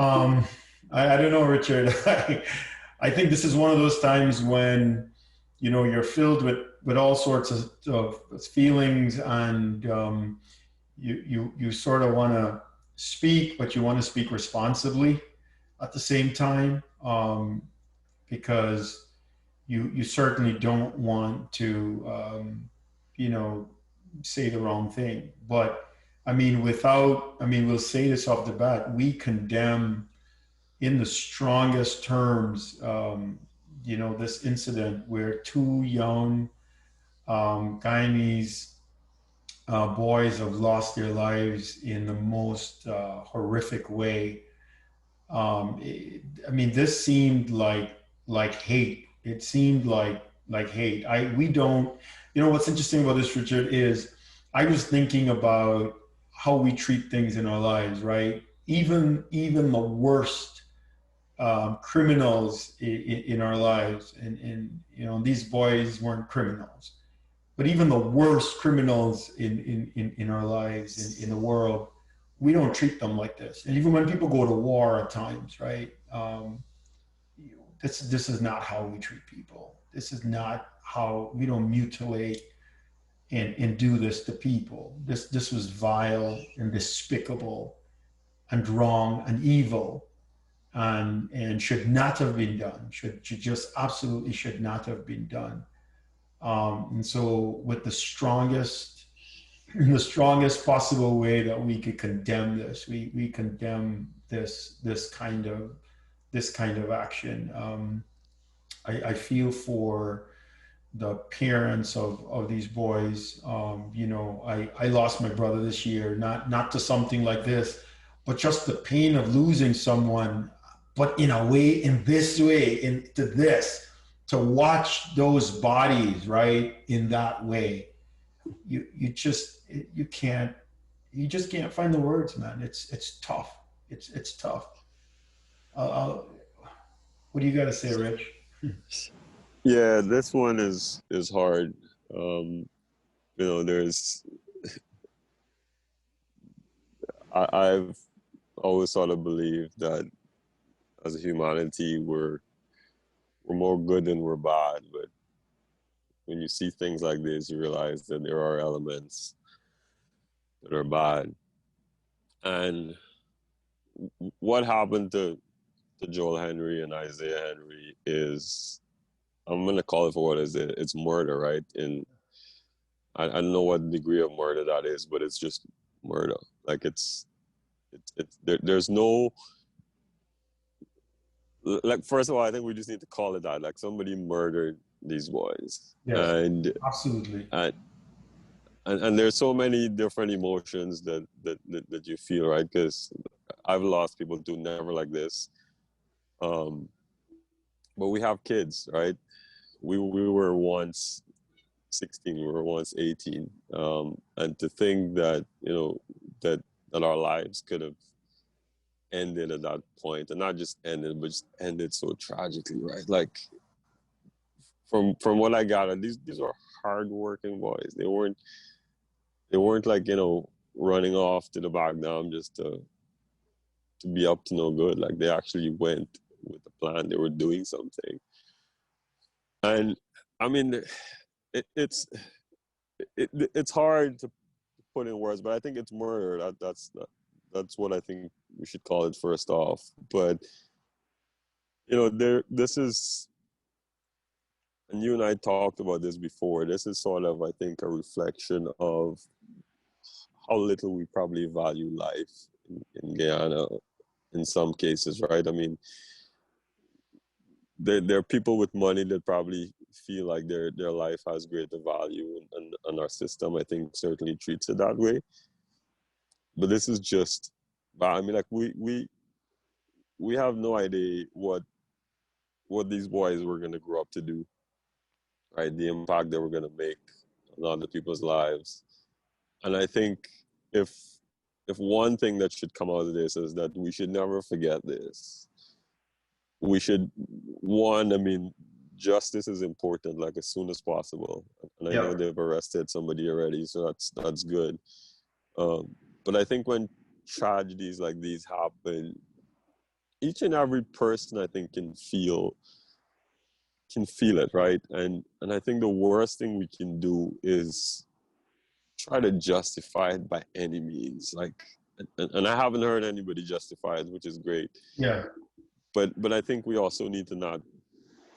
Um, I don't know, Richard. I think this is one of those times when, you're filled with all sorts of feelings, and you sort of want to speak, but you want to speak responsibly at the same time, because you certainly don't want to, you know, say the wrong thing. But we'll say this off the bat: we condemn in the strongest terms, this incident where two young Guyanese boys have lost their lives in the most horrific way. This seemed like hate. It seemed like hate. We don't. What's interesting about this, Richard, is I was thinking about how we treat things in our lives, right? Even the worst criminals in our lives, and these boys weren't criminals, but even the worst criminals in our lives in the world, we don't treat them like this. And even when people go to war at times, right? This is not how we treat people. This is not how we don't mutilate and do this to people. This was vile and despicable and wrong and evil, and should not have been done. Should just absolutely should not have been done. And so, with the strongest possible way that we could condemn this, we condemn this kind of action. I feel for the parents of these boys. I lost my brother this year, not to something like this, but just the pain of losing someone, but in this way, into this, to watch those bodies, right, in that way, you can't, you just can't find the words, man. It's tough. It's tough. Uh, what do you got to say, Rich? Yeah, this one is hard. There's I've always sort of believed that as a humanity we're more good than we're bad, but when you see things like this, you realize that there are elements that are bad. And what happened to Joel Henry and Isaiah Henry is, I'm gonna call it for what it is. It's murder, right? And I don't know what degree of murder that is, but it's just murder. Like there's no, like, first of all, I think we just need to call it that. Like, somebody murdered these boys, Yes, absolutely. and there's so many different emotions that you feel, right? Because I've lost people too, never like this. But we have kids, right? We were once 16, we were once 18, and to think that that our lives could have ended at that point, and not just ended, but just ended so tragically, right? Like, from what I got, these are hardworking boys. They weren't like, running off to the back down just to be up to no good. Like, they actually went with a plan. They were doing something. And I mean, it's hard to put in words, but I think it's murder. That's what I think we should call it first off. But this is, and you and I talked about this before. This is sort of, I think, a reflection of how little we probably value life in Guyana in some cases, right? I mean, there are people with money that probably feel like their life has greater value, and our system, I think, certainly treats it that way. But this is just, I mean, like, we have no idea what these boys were going to grow up to do, right? The impact they were going to make on other people's lives. And I think if one thing that should come out of this is that we should never forget this. We should, one, I mean, justice is important, like, as soon as possible. And I know Yep. they've arrested somebody already, so that's good. But I think when tragedies like these happen, each and every person I think can feel it, right? And I think the worst thing we can do is try to justify it by any means. Like, and I haven't heard anybody justify it, which is great. Yeah. But I think we also need to not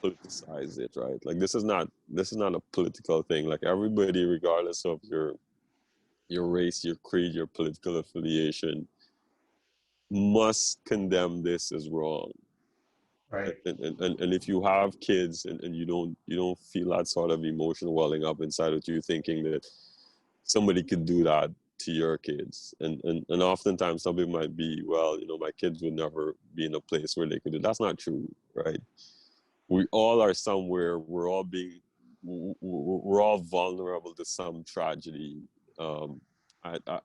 politicize it, right? Like this is not a political thing. Like everybody, regardless of your race, your creed, your political affiliation, must condemn this as wrong. Right. And if you have kids and you don't feel that sort of emotion welling up inside of you thinking that somebody could do that to your kids, and oftentimes somebody might be, well, my kids would never be in a place where they could do. That's not true, right? We all are somewhere. We're all vulnerable to some tragedy, um,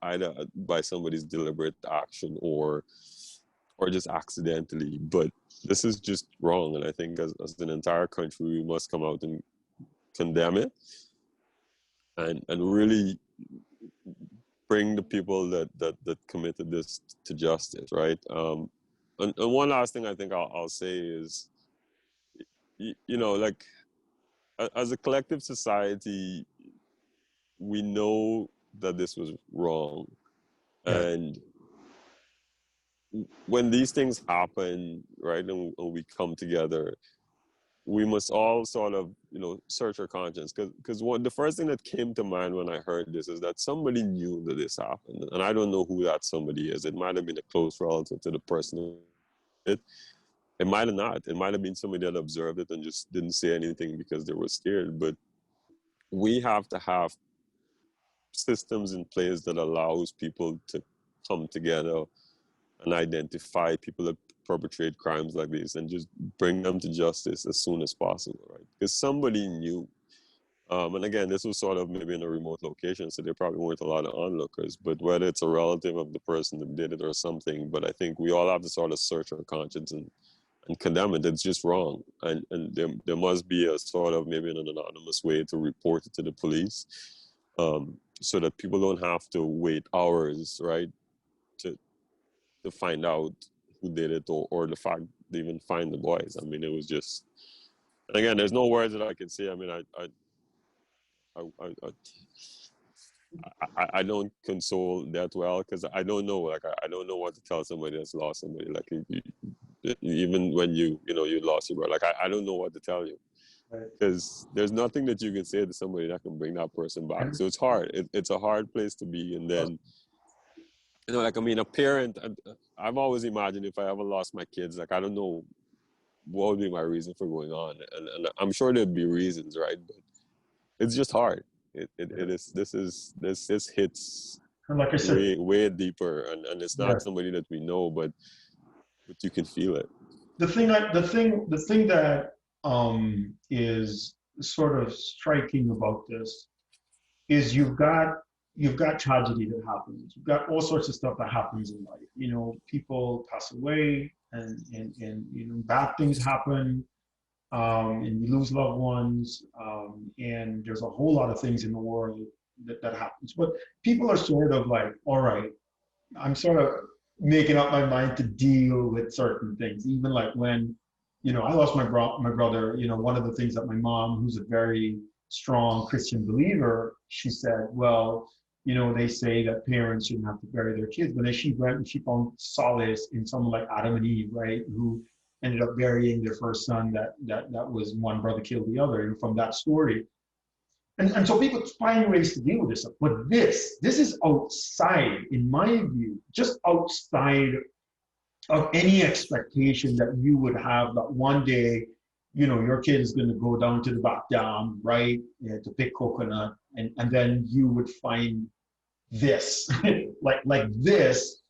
either by somebody's deliberate action or just accidentally. But this is just wrong, and I think as an entire country, we must come out and condemn it, and really bring the people that committed this to justice, right? And one last thing I think I'll say is, like as a collective society, we know that this was wrong, Yeah. and when these things happen, right, and we come together, we must all sort of search our conscience, because the first thing that came to mind when I heard this is that somebody knew that this happened, and I don't know who that somebody is. It might have been a close relative to the person. It might have not. It might have been somebody that observed it and just didn't say anything because they were scared. But we have to have systems in place that allows people to come together and identify people that perpetrate crimes like this and just bring them to justice as soon as possible, right? Because somebody knew. And again, this was sort of maybe in a remote location, so there probably weren't a lot of onlookers, but whether it's a relative of the person that did it or something, but I think we all have to sort of search our conscience and condemn it. It's just wrong. And there must be a sort of maybe an anonymous way to report it to the police, so that people don't have to wait hours, right, to find out who did it, or the fact they even find the boys. I mean, it was just, and again, there's no words that I can say. I mean, I, I, I don't console that well, because I don't know. Like I don't know what to tell somebody that's lost somebody. Like even when you lost your brother, like I don't know what to tell you, Right. because there's nothing that you can say to somebody that can bring that person back. So it's hard. It's a hard place to be. And then like, I mean, a parent. I've always imagined if I ever lost my kids, like I don't know what would be my reason for going on, and I'm sure there'd be reasons, right? But it's just hard. It is. This hits And like I said, way deeper, and it's yeah. not somebody that we know, but you can feel it. The thing that is sort of striking about this is you've got tragedy that happens. You've got all sorts of stuff that happens in life. People pass away, and bad things happen, and you lose loved ones, and there's a whole lot of things in the world that happens. But people are sort of like, all right, I'm sort of making up my mind to deal with certain things. Even like when, I lost my brother. One of the things that my mom, who's a very strong Christian believer, she said, well, they say that parents shouldn't have to bury their kids, but then she went and she found solace in someone like Adam and Eve, right, who ended up burying their first son that was one brother killed the other, from that story. And so people find ways to deal with this stuff. But this is outside, in my view, just outside of any expectation that you would have that one day, your kid is going to go down to the back dam, right, to pick coconut, and then you would find this. like this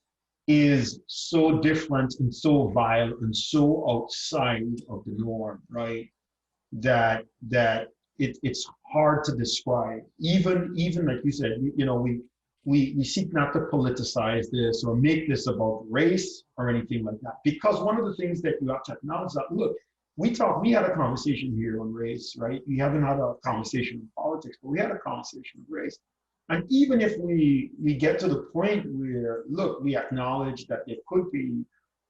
is so different and so vile and so outside of the norm, right? That it's hard to describe. Even like you said, we seek not to politicize this or make this about race or anything like that. Because one of the things that you have to acknowledge that, look, we had a conversation here on race, right? We haven't had a conversation on politics, but we had a conversation of race. And even if we get to the point where, look, we acknowledge that there could be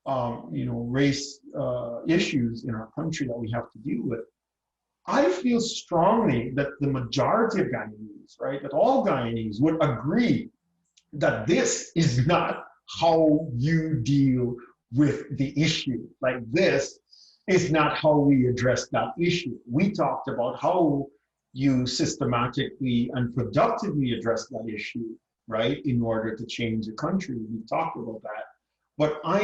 race issues in our country that we have to deal with. I feel strongly that the majority of Guyanese, right, that all Guyanese would agree that this is not how you deal with the issue. Like this is not how we address that issue. We talked about how you systematically and productively address that issue, right, in order to change the country. We talked about that. But I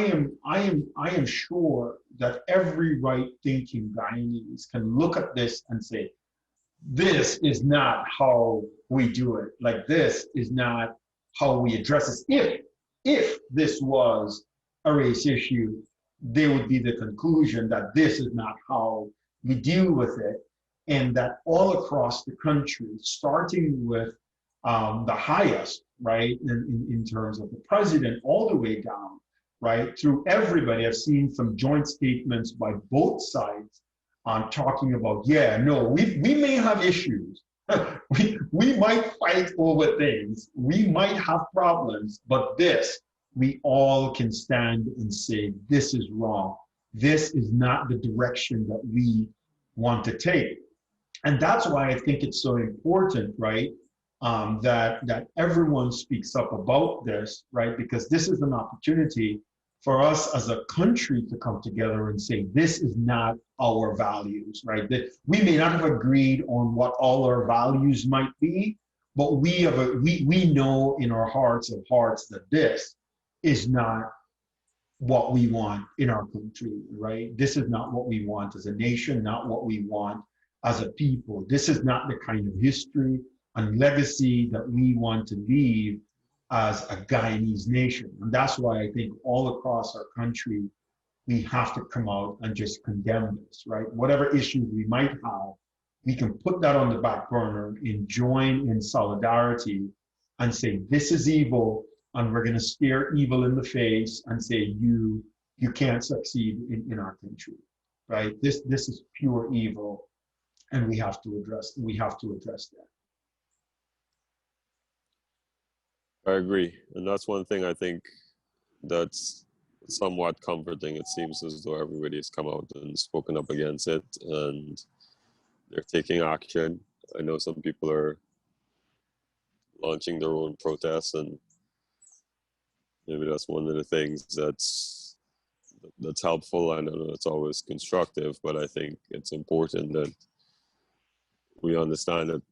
am sure that every right-thinking Guyanese can look at this and say, this is not how we do it. Like this is not how we address this. If this was a race issue, there would be the conclusion that this is not how we deal with it, and that all across the country, starting with the highest, right, in terms of the president, all the way down, right, through everybody. I've seen some joint statements by both sides on talking about, yeah, no, we may have issues. we might fight over things. We might have problems, but this, we all can stand and say, this is wrong. This is not the direction that we want to take. And that's why I think it's so important, right? That everyone speaks up about this, right? Because this is an opportunity for us as a country to come together and say, this is not our values, right? That we may not have agreed on what all our values might be, but we know in our hearts of hearts that this is not what we want in our country, right? This is not what we want as a nation, not what we want as a people. This is not the kind of history and legacy that we want to leave as a Guyanese nation. And that's why I think all across our country, we have to come out and just condemn this, right? Whatever issues we might have, we can put that on the back burner and join in solidarity and say, this is evil, and we're going to stare evil in the face and say, you can't succeed in our country, right? This is pure evil, and we have to address that. I agree. And that's one thing I think that's somewhat comforting. It seems as though everybody's come out and spoken up against it, and they're taking action. I know some people are launching their own protests, and maybe that's one of the things that's helpful. I know it's always constructive, but I think it's important that we understand that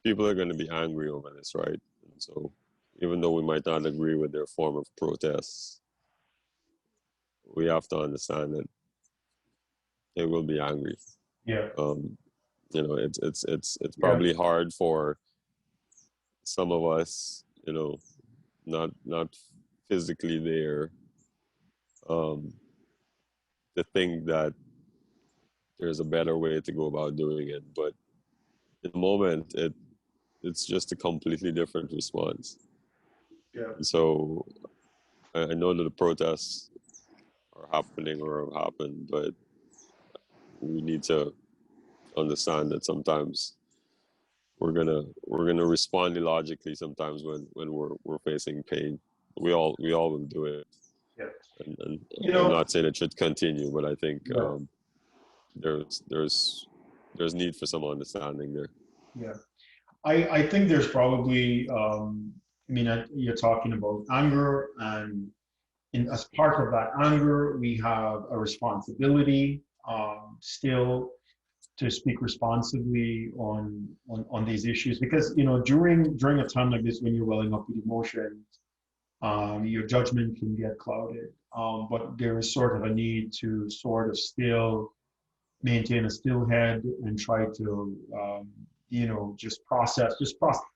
people are going to be angry over this, right? And so even though we might not agree with their form of protests, we have to understand that they will be angry. Yeah. It's probably hard for some of us, not physically there, to think that there's a better way to go about doing it. But in the moment, it's just a completely different response. Yeah. So I know that the protests are happening or have happened, but we need to understand that sometimes we're gonna respond illogically sometimes when we're facing pain. We all will do it. Yeah. And I'm not saying it should continue, but I think there's need for some understanding there. Yeah. I think there's probably, you're talking about anger, and as part of that anger, we have a responsibility still to speak responsibly on these issues, because during a time like this, when you're welling up with emotions, your judgment can get clouded, but there is sort of a need to sort of still maintain a still head and try to just process,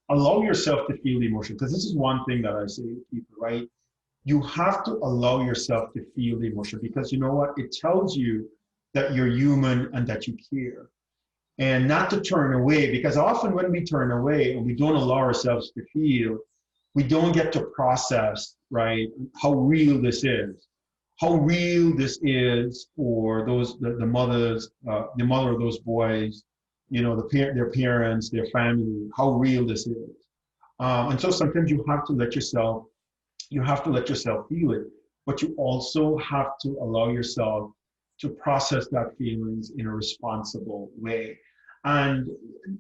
allow yourself to feel the emotion. Because this is one thing that I say to people, right? You have to allow yourself to feel the emotion, because you know what? It tells you that you're human and that you care. And not to turn away, because often when we turn away and we don't allow ourselves to feel, we don't get to process, right, how real this is. How real this is for the mothers, the mother of those boys, their parents, their family, how real this is. And so sometimes you have to let yourself feel it. but you also have to allow yourself to process that feelings in a responsible way. And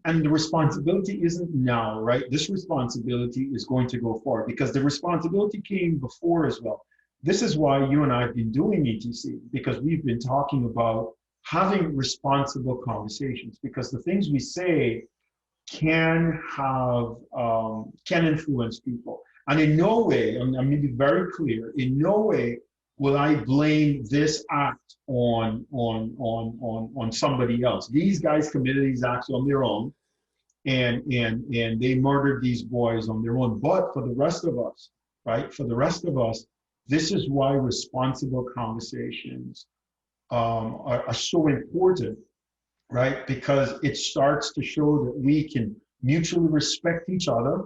and the responsibility isn't now, right? This responsibility is going to go forward because the responsibility came before as well. This is why you and I have been doing ETC, because we've been talking about having responsible conversations, because the things we say can influence people. And in no way, I'm going to be very clear, in no way will I blame this act on somebody else. These guys committed these acts on their own, and they murdered these boys on their own. But for the rest of us, right? For the rest of us, this is why responsible conversations are so important, right? Because it starts to show that we can mutually respect each other,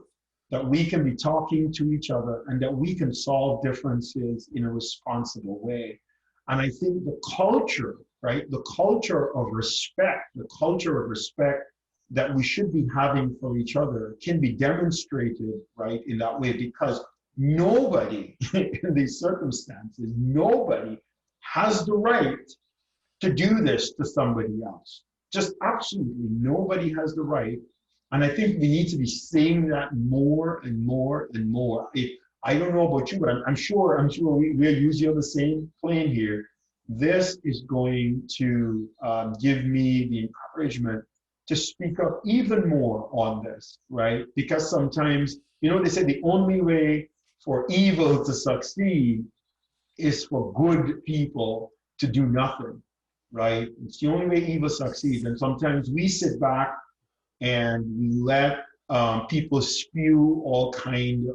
that we can be talking to each other, and that we can solve differences in a responsible way. And I think the culture, right, the culture of respect that we should be having for each other can be demonstrated, right, in that way, because nobody in these circumstances, nobody has the right to do this to somebody else. Just absolutely nobody has the right. And I think we need to be saying that more and more and more. I don't know about you, but I'm sure we're usually on the same plane here. This is going to give me the encouragement to speak up even more on this, right? Because sometimes, they say the only way for evil to succeed is for good people to do nothing, right? It's the only way evil succeeds. And sometimes we sit back and we let people spew all kinds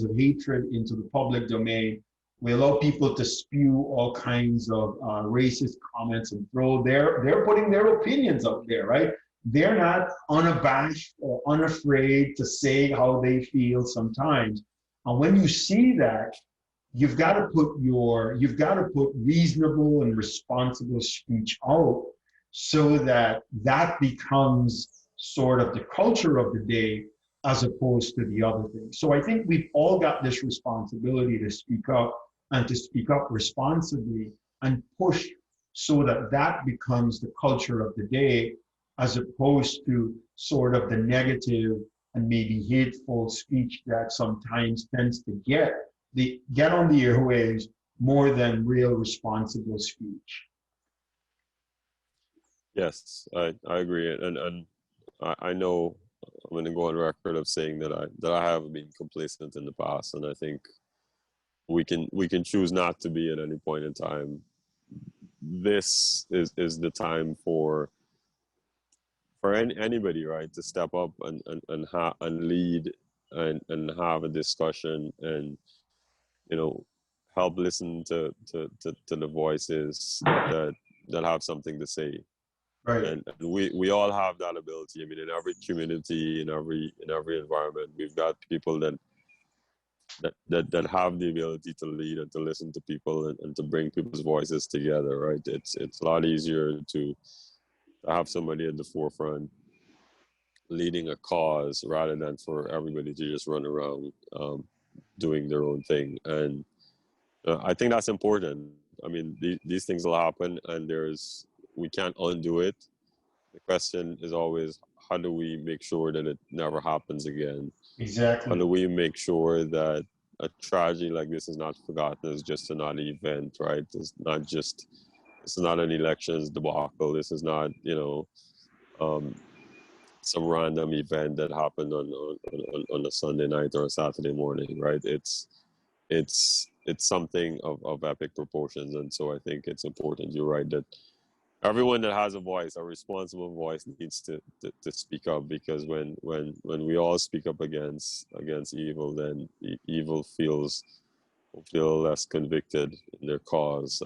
of hatred into the public domain. We allow people to spew all kinds of racist comments and they're putting their opinions out there, right? They're not unabashed or unafraid to say how they feel sometimes. And when you see that, you've got to put reasonable and responsible speech out so that that becomes sort of the culture of the day as opposed to the other things. So I think we've all got this responsibility to speak up and to speak up responsibly and push so that that becomes the culture of the day as opposed to sort of the negative and maybe hateful speech that sometimes tends to get on the airwaves more than real responsible speech. Yes, I agree, and I know I'm going to go on record of saying that I have been complacent in the past, and I think we can choose not to be at any point in time. This is the time for anybody, right, to step up and lead and have a discussion and help listen to the voices that have something to say. Right. And we all have that ability. I mean, in every community, in every environment, we've got people that have the ability to lead and to listen to people and to bring people's voices together, right? It's a lot easier to have somebody at the forefront leading a cause rather than for everybody to just run around doing their own thing. And I think that's important. I mean, these things will happen, and we can't undo it. The question is always, how do we make sure that it never happens again? How Exactly. do we make sure that a tragedy like this is not forgotten as just another event, right? It's not an elections debacle. This is not, um, some random event that happened on a Sunday night or a Saturday morning, right? It's something of epic proportions, and so I think it's important. You're right that everyone that has a voice, a responsible voice, needs to speak up, because when we all speak up against evil, then evil feel less convicted in their cause,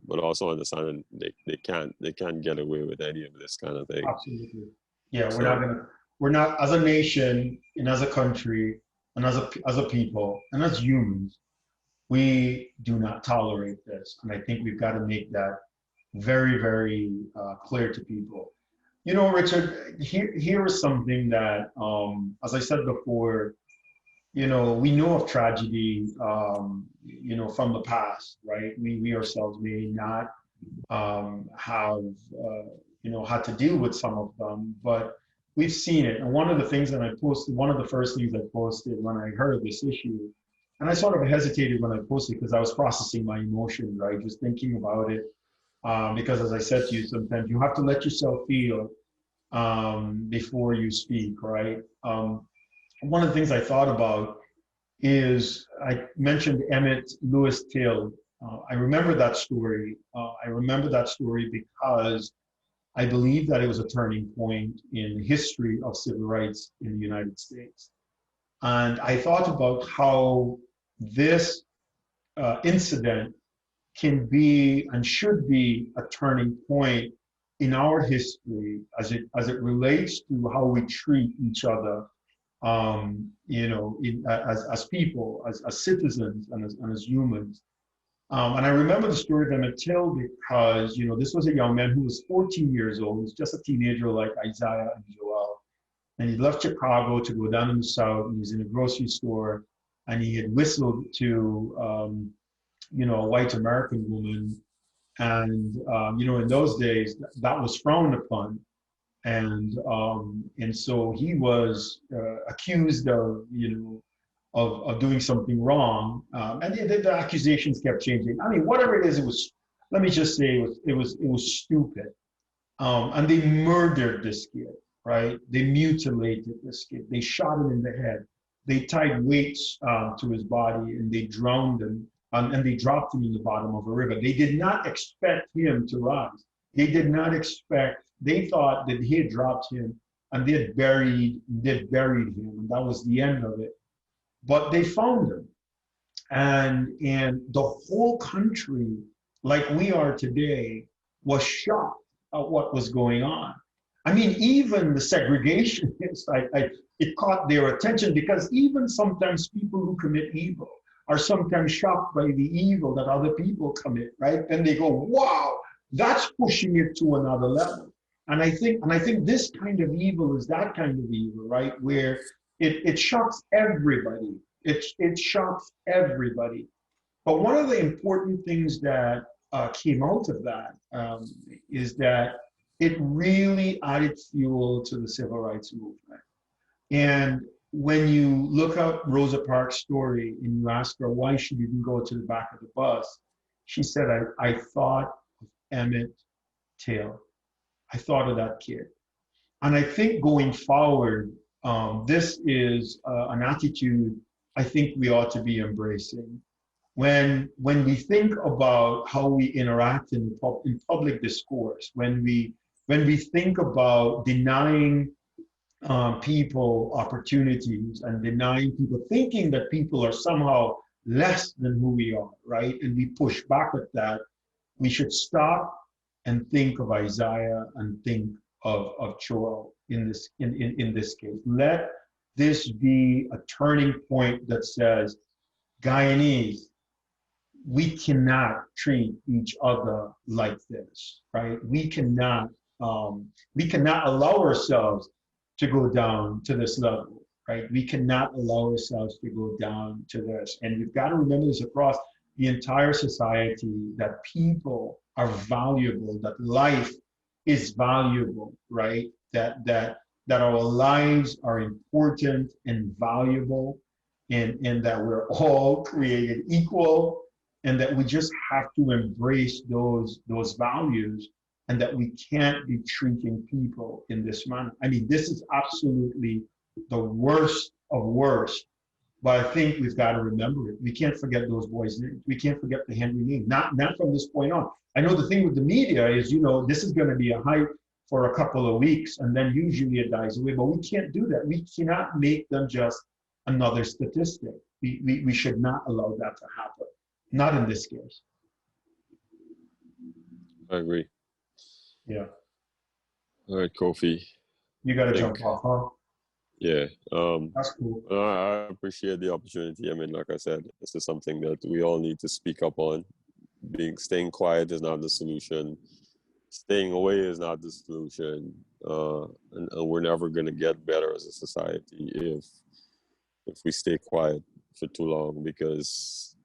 but also understanding they can't get away with any of this kind of thing. Absolutely. Yeah, So we're not as a nation and as a country and as a people and as humans, we do not tolerate this. And I think we've got to make that very, very clear to people. Richard, here is something that, as I said before, we know of tragedy, from the past, right? We ourselves may not have, had to deal with some of them, but we've seen it. And one of the things that I posted, one of the first things I posted when I heard this issue, and I sort of hesitated when I posted because I was processing my emotions, right? Just thinking about it. Because as I said to you, sometimes you have to let yourself feel before you speak, right? One of the things I thought about is I mentioned Emmett Lewis Till. I remember that story. I remember that story because I believe that it was a turning point in history of civil rights in the United States. And I thought about how this incident can be and should be a turning point in our history as it relates to how we treat each other, as people, as citizens, and as humans. And I remember the story of Emmett Till because, this was a young man who was 14 years old. He was just a teenager like Isaiah and Joel. And he left Chicago to go down in the South. And he was in a grocery store and he had whistled to, a white American woman. And, in those days, that was frowned upon. And so he was accused of, of doing something wrong. And the accusations kept changing. I mean, whatever it is, it was, let me just say, it was stupid. And they murdered this kid, right? They mutilated this kid. They shot him in the head. They tied weights to his body and they drowned him, and they dropped him in the bottom of a river. They did not expect him to rise. They did not expect, they thought that he had dropped him and they buried him, and that was the end of it. But they found him. And the whole country, like we are today, was shocked at what was going on. I mean, even the segregationists, it caught their attention because even sometimes people who commit evil are sometimes shocked by the evil that other people commit, right? And they go, wow, that's pushing it to another level. And I think this kind of evil is that kind of evil, right? Where it shocks everybody. It shocks everybody. But one of the important things that came out of that is that it really added fuel to the civil rights movement. And when you look up Rosa Parks' story and you ask her why she didn't go to the back of the bus, she said, I thought of Emmett Till. I thought of that kid. And I think going forward, this is an attitude I think we ought to be embracing. When we think about how we interact in public discourse, when we think about denying people opportunities and denying people, thinking that people are somehow less than who we are, right? And we push back at that. We should stop and think of Isaiah and think of Joel in this case. Let this be a turning point that says, Guyanese, we cannot treat each other like this, right? We cannot allow ourselves to go down to this level, right? We cannot allow ourselves to go down to this. And we've got to remember this across the entire society, that people are valuable, that life is valuable, right? That our lives are important and valuable, and that we're all created equal, and that we just have to embrace those values, and that we can't be treating people in this manner. I mean, this is absolutely the worst of worst. But I think we've got to remember it. We can't forget those boys' names. We can't forget the Henry name. Not from this point on. I know the thing with the media is, this is going to be a hype for a couple of weeks, and then usually it dies away. But we can't do that. We cannot make them just another statistic. We should not allow that to happen. Not in this case. I agree. Yeah. All right, Kofi. You got to think, jump off, huh? yeah. That's cool. I appreciate the opportunity. I mean, like I said, this is something that we all need to speak up on. Staying quiet is not the solution. Staying away is not the solution. And we're never going to get better as a society if we stay quiet for too long, because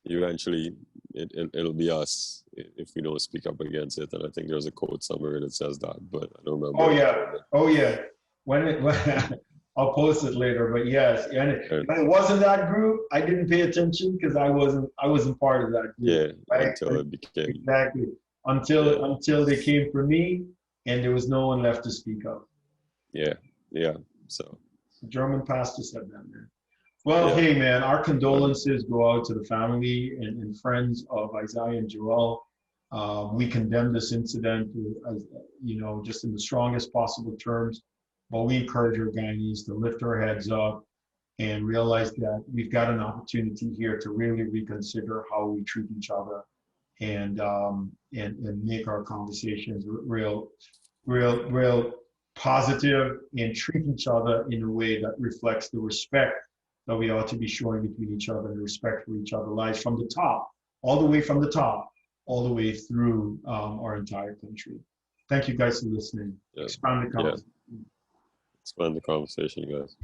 eventually it'll be us if we don't speak up against it. And I think there's a quote somewhere that says that, but I don't remember Oh the yeah, quote. oh yeah. When I'll post it later, but yes, and And when it wasn't that group, I didn't pay attention because I wasn't part of that group, yeah, right? until it became, Exactly. yeah, Until they came for me, and there was no one left to speak up. yeah, yeah. So The German pastor said that, man. Well, yeah, hey, man, our but condolences go out to the family and friends of Isaiah and Joel. We condemn this incident, as, just in the strongest possible terms. But we encourage our Guyanese to lift our heads up and realize that we've got an opportunity here to really reconsider how we treat each other and make our conversations real positive and treat each other in a way that reflects the respect that we ought to be showing between each other and respect for each other's lives from the top, all the way from the top, all the way through our entire country. Thank you guys for listening. yeah, Expand the yeah. conversation. Expand the conversation, guys.